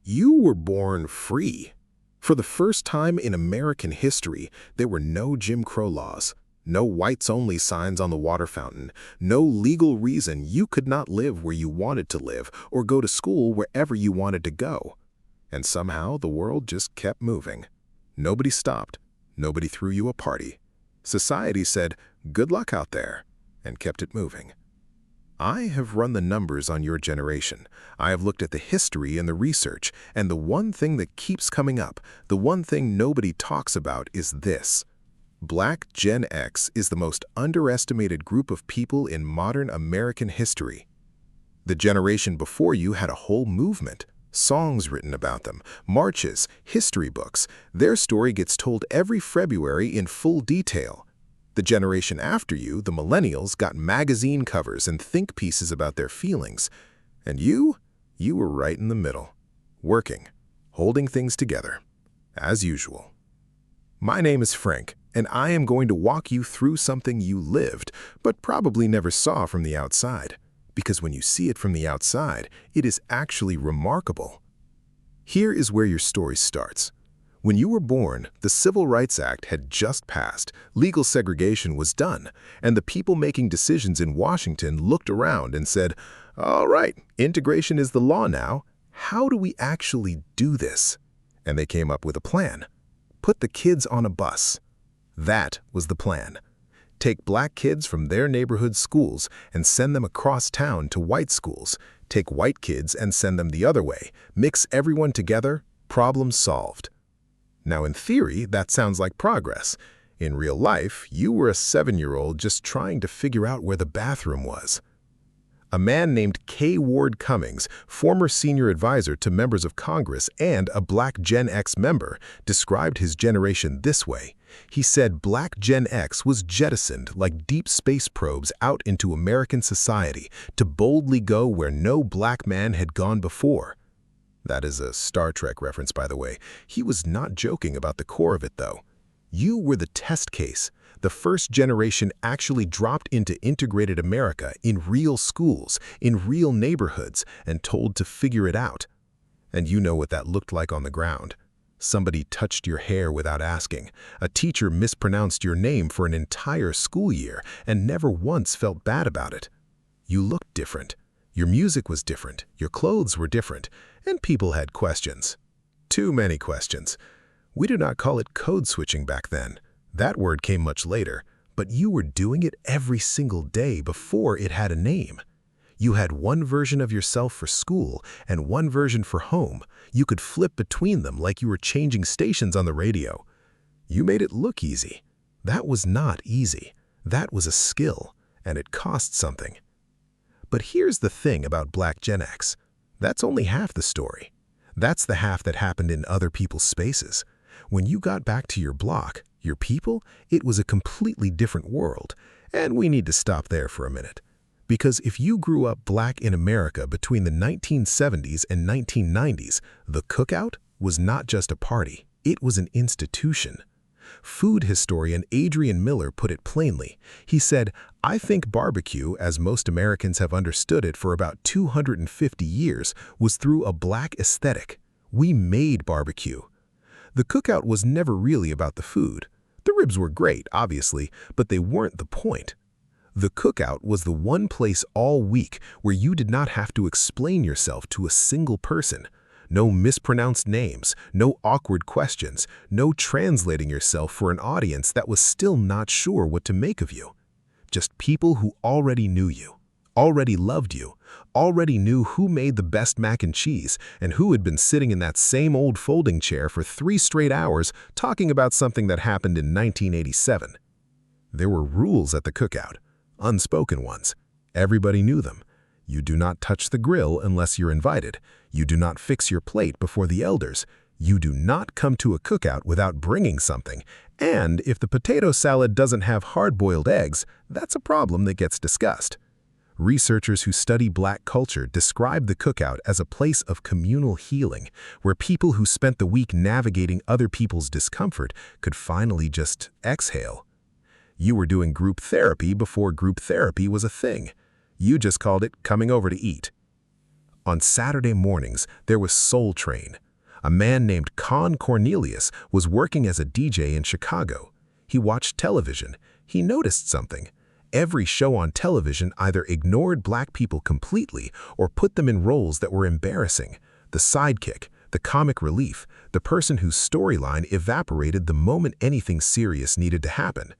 You were born free. For the first time in American history, there were no Jim Crow laws, no whites-only signs on the water fountain, no legal reason you could not live where you wanted to live or go to school wherever you wanted to go. And somehow the world just kept moving. Nobody stopped. Nobody threw you a party. Society said, "Good luck out there," and kept it moving. I have run the numbers on your generation. I have looked at the history and the research, and the one thing that keeps coming up, the one thing nobody talks about is this. Black Gen X is the most underestimated group of people in modern American history. The generation before you had a whole movement, songs written about them, marches, history books. Their story gets told every February in full detail. The generation after you, the millennials, got magazine covers and think pieces about their feelings. And you were right in the middle, working, holding things together, as usual. My name is Frank, and I am going to walk you through something you lived, but probably never saw from the outside. Because when you see it from the outside, it is actually remarkable. Here is where your story starts. When you were born, the Civil Rights Act had just passed, legal segregation was done, and the people making decisions in Washington looked around and said, "All right, integration is the law now. How do we actually do this?" And they came up with a plan. Put the kids on a bus. That was the plan. Take black kids from their neighborhood schools and send them across town to white schools. Take white kids and send them the other way. Mix everyone together, problem solved. Now, in theory, that sounds like progress. In real life, you were a 7-year-old just trying to figure out where the bathroom was. A man named K. Ward Cummings, former senior advisor to members of Congress and a Black Gen X member, described his generation this way. He said Black Gen X was jettisoned like deep space probes out into American society to boldly go where no black man had gone before. That is a Star Trek reference, by the way. He was not joking about the core of it, though. You were the test case. The first generation actually dropped into integrated America in real schools, in real neighborhoods, and told to figure it out. And you know what that looked like on the ground. Somebody touched your hair without asking. A teacher mispronounced your name for an entire school year and never once felt bad about it. You looked different. Your music was different, your clothes were different, and people had questions. Too many questions. We do not call it code switching back then. That word came much later, but you were doing it every single day before it had a name. You had one version of yourself for school and one version for home. You could flip between them like you were changing stations on the radio. You made it look easy. That was not easy. That was a skill, and it cost something. But here's the thing about Black Gen X. That's only half the story. That's the half that happened in other people's spaces. When you got back to your block, your people, it was a completely different world. And we need to stop there for a minute. Because if you grew up black in America between the 1970s and 1990s, the cookout was not just a party. It was an institution. Food historian Adrian Miller put it plainly. He said, "I think barbecue, as most Americans have understood it for about 250 years, was through a black aesthetic. We made barbecue." The cookout was never really about the food. The ribs were great, obviously, but they weren't the point. The cookout was the one place all week where you did not have to explain yourself to a single person. No mispronounced names, no awkward questions, no translating yourself for an audience that was still not sure what to make of you. Just people who already knew you, already loved you, already knew who made the best mac and cheese and who had been sitting in that same old folding chair for 3 straight hours talking about something that happened in 1987. There were rules at the cookout, unspoken ones. Everybody knew them. You do not touch the grill unless you're invited. You do not fix your plate before the elders. You do not come to a cookout without bringing something. And if the potato salad doesn't have hard-boiled eggs, that's a problem that gets discussed. Researchers who study black culture describe the cookout as a place of communal healing, where people who spent the week navigating other people's discomfort could finally just exhale. You were doing group therapy before group therapy was a thing. You just called it coming over to eat. On Saturday mornings, there was Soul Train. A man named Cornelius was working as a DJ in Chicago. He watched television. He noticed something. Every show on television either ignored black people completely or put them in roles that were embarrassing. The sidekick, the comic relief, the person whose storyline evaporated the moment anything serious needed to happen.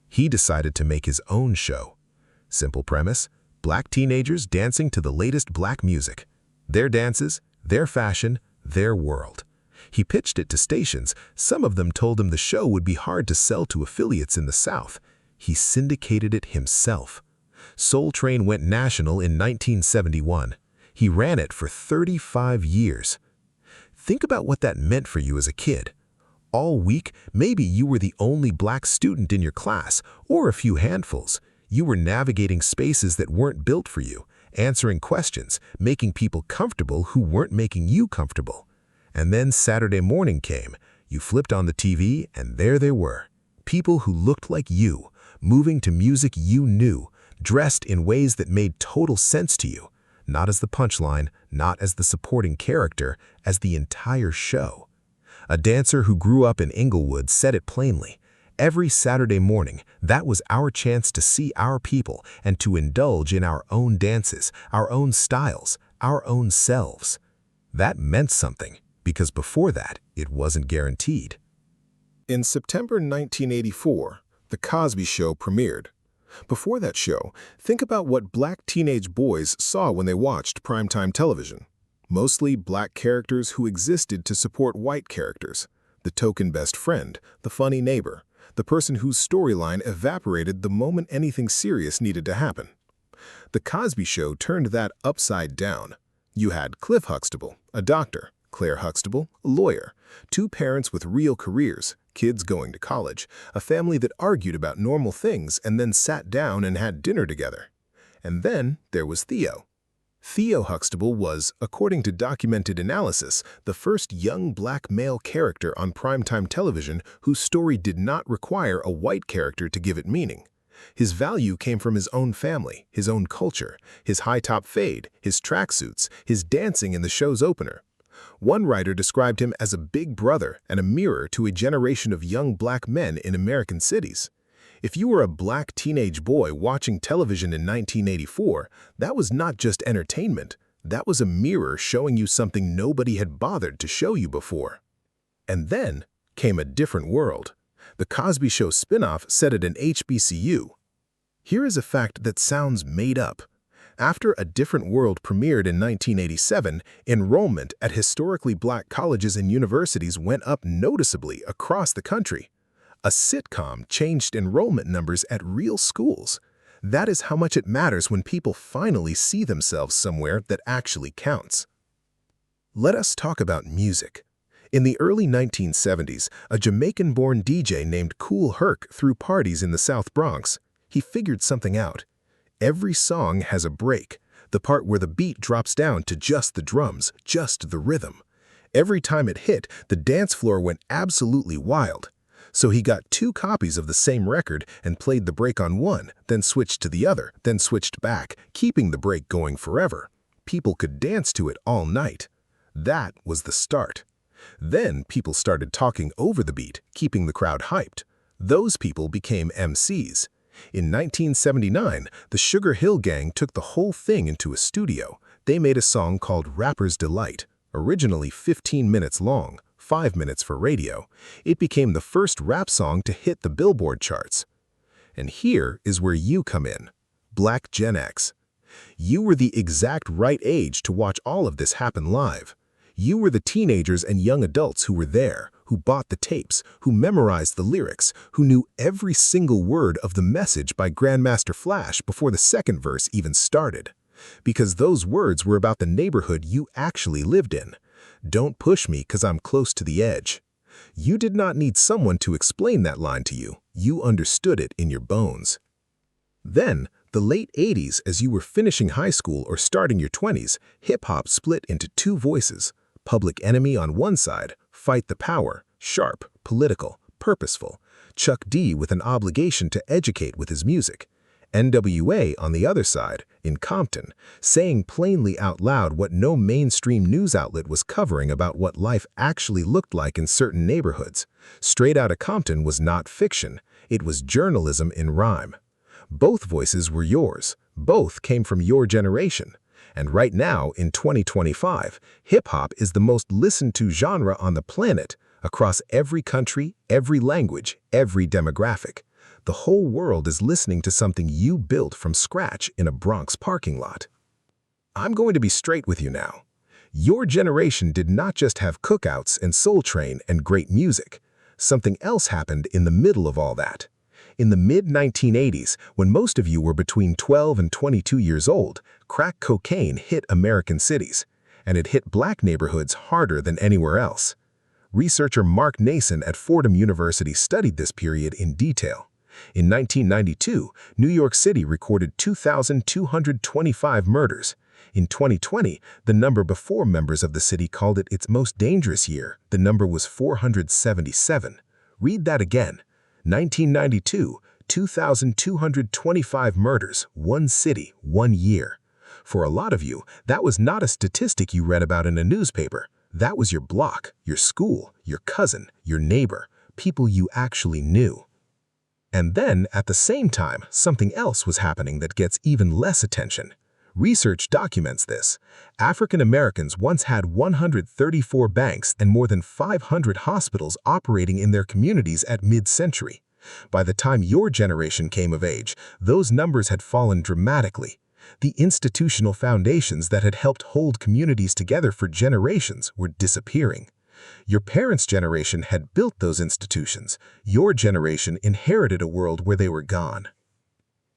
He decided to make his own show. Simple premise: black teenagers dancing to the latest black music. Their dances, their fashion, their world. He pitched it to stations. Some of them told him the show would be hard to sell to affiliates in the South. He syndicated it himself. Soul Train went national in 1971. He ran it for 35 years. Think about what that meant for you as a kid. All week, maybe you were the only black student in your class, or a few handfuls. You were navigating spaces that weren't built for you, answering questions, making people comfortable who weren't making you comfortable. And then Saturday morning came. You flipped on the TV, and there they were. People who looked like you, moving to music you knew, dressed in ways that made total sense to you. Not as the punchline, not as the supporting character, as the entire show. A dancer who grew up in Inglewood said it plainly. Every Saturday morning, that was our chance to see our people and to indulge in our own dances, our own styles, our own selves. That meant something, because before that, it wasn't guaranteed. In September 1984, The Cosby Show premiered. Before that show, think about what black teenage boys saw when they watched primetime television. Mostly black characters who existed to support white characters. The token best friend, the funny neighbor, the person whose storyline evaporated the moment anything serious needed to happen. The Cosby Show turned that upside down. You had Cliff Huxtable, a doctor, Claire Huxtable, a lawyer, two parents with real careers, kids going to college, a family that argued about normal things and then sat down and had dinner together. And then there was Theo. Theo Huxtable was, according to documented analysis, the first young black male character on primetime television whose story did not require a white character to give it meaning. His value came from his own family, his own culture, his high-top fade, his tracksuits, his dancing in the show's opener. One writer described him as a big brother and a mirror to a generation of young black men in American cities. If you were a black teenage boy watching television in 1984, that was not just entertainment. That was a mirror showing you something nobody had bothered to show you before. And then came A Different World. The Cosby Show spin-off set at an HBCU. Here is a fact that sounds made up. After A Different World premiered in 1987, enrollment at historically black colleges and universities went up noticeably across the country. A sitcom changed enrollment numbers at real schools. That is how much it matters when people finally see themselves somewhere that actually counts. Let us talk about music. In the early 1970s, a Jamaican-born DJ named Kool Herc threw parties in the South Bronx. He figured something out. Every song has a break, the part where the beat drops down to just the drums, just the rhythm. Every time it hit, the dance floor went absolutely wild. So he got 2 copies of the same record and played the break on one, then switched to the other, then switched back, keeping the break going forever. People could dance to it all night. That was the start. Then people started talking over the beat, keeping the crowd hyped. Those people became MCs. In 1979, the Sugar Hill Gang took the whole thing into a studio. They made a song called Rapper's Delight, originally 15 minutes long, 5 minutes for radio. It became the first rap song to hit the Billboard charts. And here is where you come in, Black Gen X. You were the exact right age to watch all of this happen live. You were the teenagers and young adults who were there, who bought the tapes, who memorized the lyrics, who knew every single word of the message by Grandmaster Flash before the second verse even started. Because those words were about the neighborhood you actually lived in. Don't push me 'cause I'm close to the edge. You did not need someone to explain that line to you. You understood it in your bones. Then, the late 80s, as you were finishing high school or starting your 20s, hip-hop split into 2 voices. Public Enemy on one side, Fight the Power, sharp, political, purposeful. Chuck D with an obligation to educate with his music. NWA on the other side, in Compton, saying plainly out loud what no mainstream news outlet was covering about what life actually looked like in certain neighborhoods. Straight Outta Compton was not fiction, it was journalism in rhyme. Both voices were yours, both came from your generation. And right now, in 2025, hip-hop is the most listened to genre on the planet, across every country, every language, every demographic. The whole world is listening to something you built from scratch in a Bronx parking lot. I'm going to be straight with you now. Your generation did not just have cookouts and Soul Train and great music. Something else happened in the middle of all that. In the mid-1980s, when most of you were between 12 and 22 years old, crack cocaine hit American cities, and it hit black neighborhoods harder than anywhere else. Researcher Mark Nason at Fordham University studied this period in detail. In 1992, New York City recorded 2,225 murders. In 2020, the number before members of the city called it its most dangerous year. The number was 477. Read that again. 1992, 2,225 murders, one city, 1 year. For a lot of you, that was not a statistic you read about in a newspaper. That was your block, your school, your cousin, your neighbor, people you actually knew. And then, at the same time, something else was happening that gets even less attention. Research documents this. African Americans once had 134 banks and more than 500 hospitals operating in their communities at mid-century. By the time your generation came of age, those numbers had fallen dramatically. The institutional foundations that had helped hold communities together for generations were disappearing. Your parents' generation had built those institutions. Your generation inherited a world where they were gone.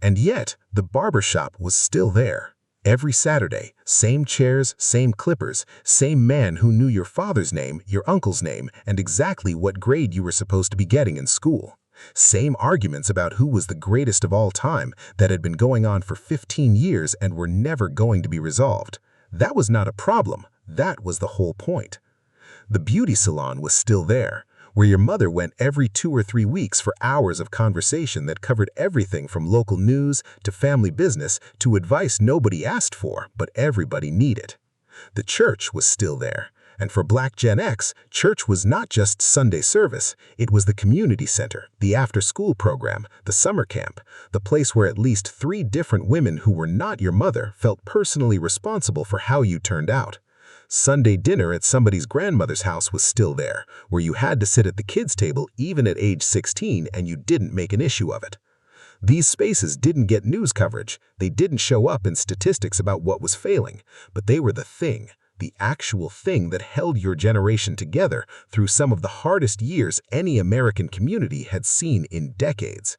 And yet, the barbershop was still there. Every Saturday, same chairs, same clippers, same man who knew your father's name, your uncle's name, and exactly what grade you were supposed to be getting in school. Same arguments about who was the greatest of all time that had been going on for 15 years and were never going to be resolved. That was not a problem. That was the whole point. The beauty salon was still there, where your mother went every 2 or 3 weeks for hours of conversation that covered everything from local news to family business to advice nobody asked for, but everybody needed. The church was still there, and for Black Gen X, church was not just Sunday service, it was the community center, the after-school program, the summer camp, the place where at least 3 different women who were not your mother felt personally responsible for how you turned out. Sunday dinner at somebody's grandmother's house was still there, where you had to sit at the kids' table even at age 16 and you didn't make an issue of it. These spaces didn't get news coverage, they didn't show up in statistics about what was failing, but they were the thing, the actual thing that held your generation together through some of the hardest years any American community had seen in decades.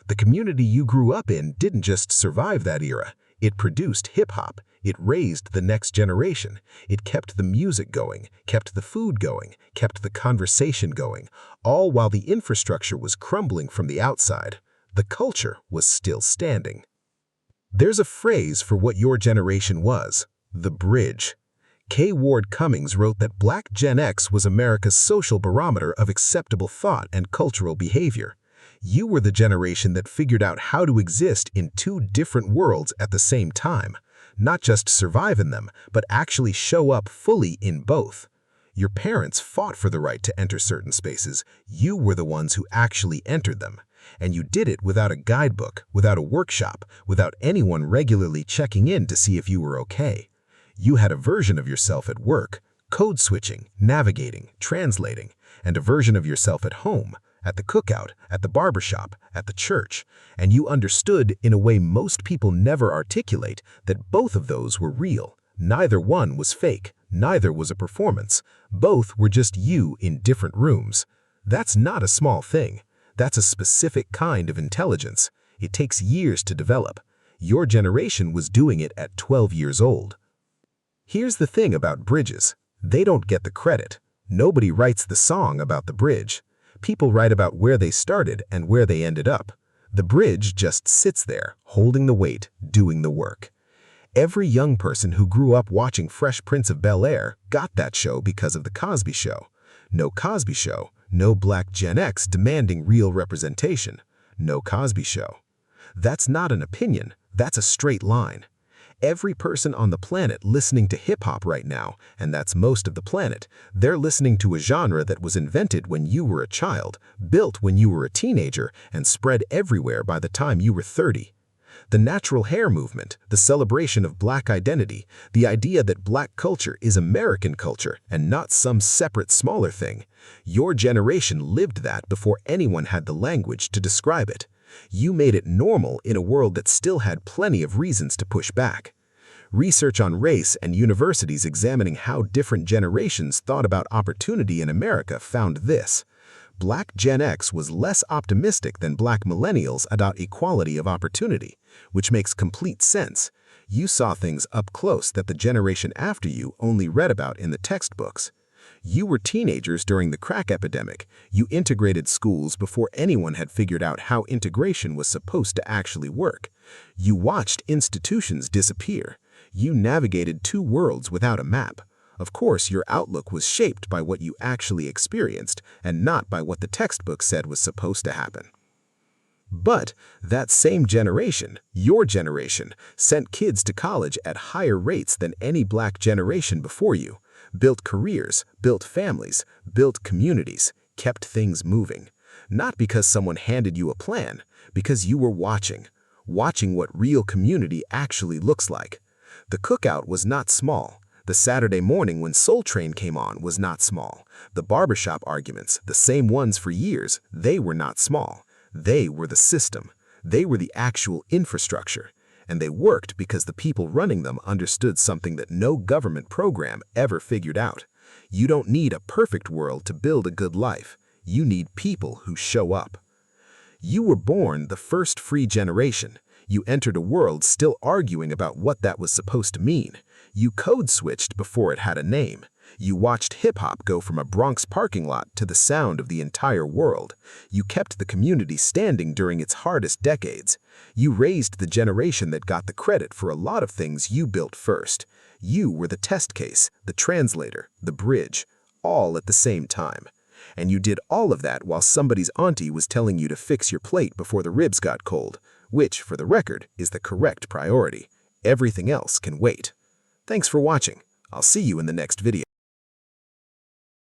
The community you grew up in didn't just survive that era, it produced hip-hop. It raised the next generation. It kept the music going, kept the food going, kept the conversation going, all while the infrastructure was crumbling from the outside. The culture was still standing. There's a phrase for what your generation was, the bridge. K. Ward Cummings wrote that Black Gen X was America's social barometer of acceptable thought and cultural behavior. You were the generation that figured out how to exist in 2 different worlds at the same time. Not just survive in them, but actually show up fully in both. Your parents fought for the right to enter certain spaces. You were the ones who actually entered them. And you did it without a guidebook, without a workshop, without anyone regularly checking in to see if you were okay. You had a version of yourself at work, code switching, navigating, translating, and a version of yourself at home, at the cookout, at the barbershop, at the church, and you understood in a way most people never articulate that both of those were real. Neither one was fake, neither was a performance. Both were just you in different rooms. That's not a small thing. That's a specific kind of intelligence. It takes years to develop. Your generation was doing it at 12 years old. Here's the thing about bridges. They don't get the credit. Nobody writes the song about the bridge. People write about where they started and where they ended up. The bridge just sits there, holding the weight, doing the work. Every young person who grew up watching Fresh Prince of Bel-Air got that show because of the Cosby Show. No Cosby Show, no Black Gen X demanding real representation. No Cosby Show. That's not an opinion, that's a straight line. Every person on the planet listening to hip-hop right now, and that's most of the planet, they're listening to a genre that was invented when you were a child, built when you were a teenager, and spread everywhere by the time you were 30. The natural hair movement, the celebration of Black identity, the idea that Black culture is American culture and not some separate smaller thing. Your generation lived that before anyone had the language to describe it. You made it normal in a world that still had plenty of reasons to push back. Research on race and universities examining how different generations thought about opportunity in America found this. Black Gen X was less optimistic than Black millennials about equality of opportunity, which makes complete sense. You saw things up close that the generation after you only read about in the textbooks. You were teenagers during the crack epidemic. You integrated schools before anyone had figured out how integration was supposed to actually work. You watched institutions disappear. You navigated two worlds without a map. Of course, your outlook was shaped by what you actually experienced and not by what the textbook said was supposed to happen. But that same generation, your generation, sent kids to college at higher rates than any Black generation before you, built careers, built families, built communities, kept things moving. Not because someone handed you a plan, because you were watching what real community actually looks like. The cookout was not small. The Saturday morning when Soul Train came on was not small. The barbershop arguments, the same ones for years, they were not small. They were the system. They were the actual infrastructure. And they worked because the people running them understood something that no government program ever figured out. You don't need a perfect world to build a good life. You need people who show up. You were born the first free generation. You entered a world still arguing about what that was supposed to mean. You code switched before it had a name. You watched hip-hop go from a Bronx parking lot to the sound of the entire world. You kept the community standing during its hardest decades. You raised the generation that got the credit for a lot of things you built first. You were the test case, the translator, the bridge, all at the same time. And you did all of that while somebody's auntie was telling you to fix your plate before the ribs got cold, which, for the record, is the correct priority. Everything else can wait. Thanks for watching. I'll see you in the next video.